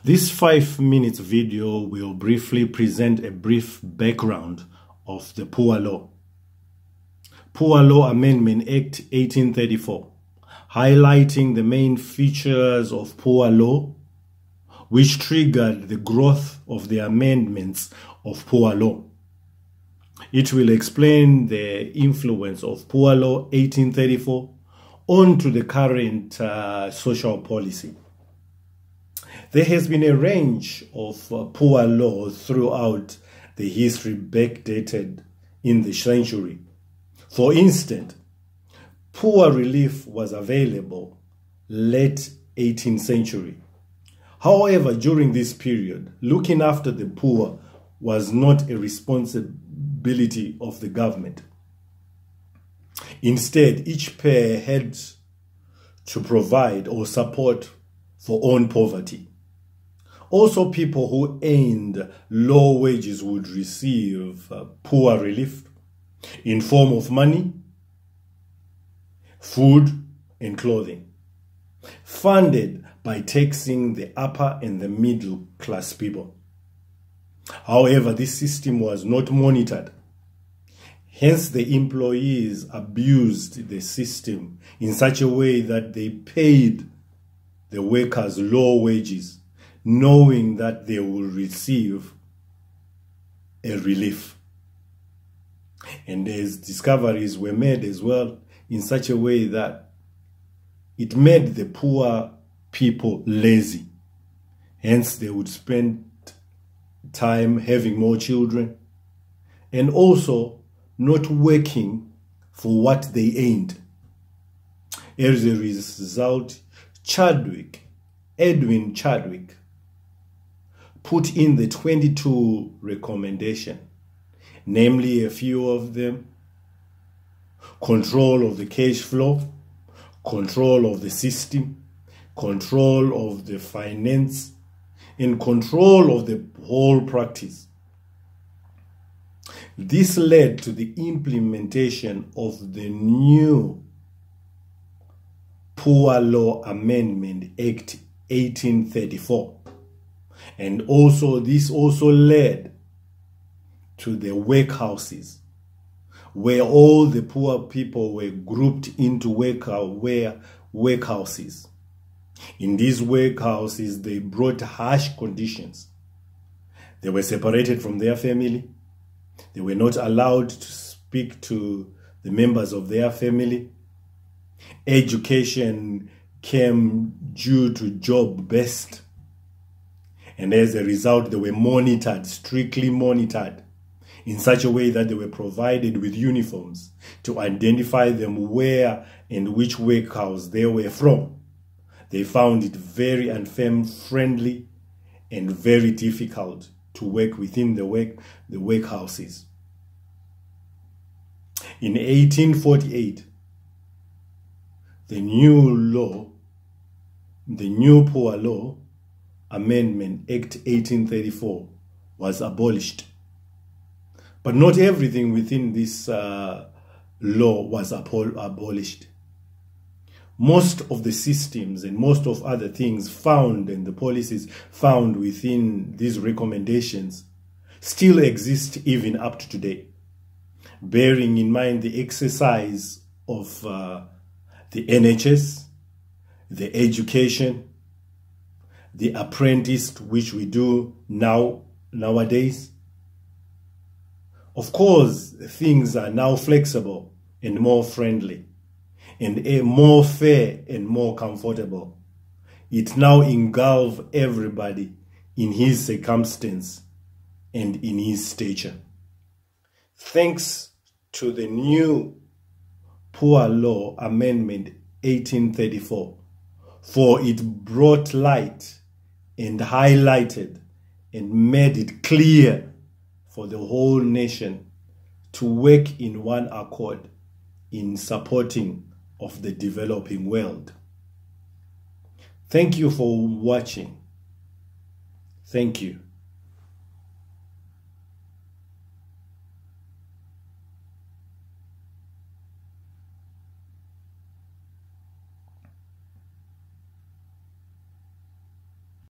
This 5-minute video will briefly present a brief background of the Poor Law. Poor Law Amendment Act 1834, highlighting the main features of Poor Law, which triggered the growth of the amendments of Poor Law. It will explain the influence of Poor Law 1834 onto the current social policy. There has been a range of poor laws throughout the history backdated in the century. For instance, poor relief was available late 18th century. However, during this period, looking after the poor was not a responsibility of the government. Instead, each pair had to provide or support for own poverty. Also, people who earned low wages would receive poor relief in form of money, food, and clothing, funded by taxing the upper and the middle class people. However, this system was not monitored. Hence, the employees abused the system in such a way that they paid the workers low wages, knowing that they will receive a relief. And as discoveries were made as well in such a way that it made the poor people lazy. Hence, they would spend time having more children and also not working for what they earned. As a result, Edwin Chadwick, put in the 22 recommendation, namely a few of them: control of the cash flow, control of the system, control of the finance, and control of the whole practice. This led to the implementation of the new Poor Law Amendment Act 1834. And this also led to the workhouses, where all the poor people were grouped into workhouses. In these workhouses, they brought harsh conditions. They were separated from their family. They were not allowed to speak to the members of their family. Education came due to job-based. And as a result, they were monitored, strictly monitored, in such a way that they were provided with uniforms to identify them where and which workhouse they were from. They found it very unfriendly and very difficult to work within the workhouses. In 1848, the new Poor Law Amendment Act 1834 was abolished. But not everything within this law was abolished. Most of the systems and most of other things found and the policies found within these recommendations still exist even up to today, bearing in mind the exercise of the NHS, the education, the apprentice, which we do nowadays. Of course, things are now flexible and more friendly and more fair and more comfortable. It now engulfs everybody in his circumstance and in his stature. Thanks to the new Poor Law Amendment 1834, for it brought light and highlighted and made it clear for the whole nation to work in one accord in supporting of the developing world. Thank you for watching. Thank you.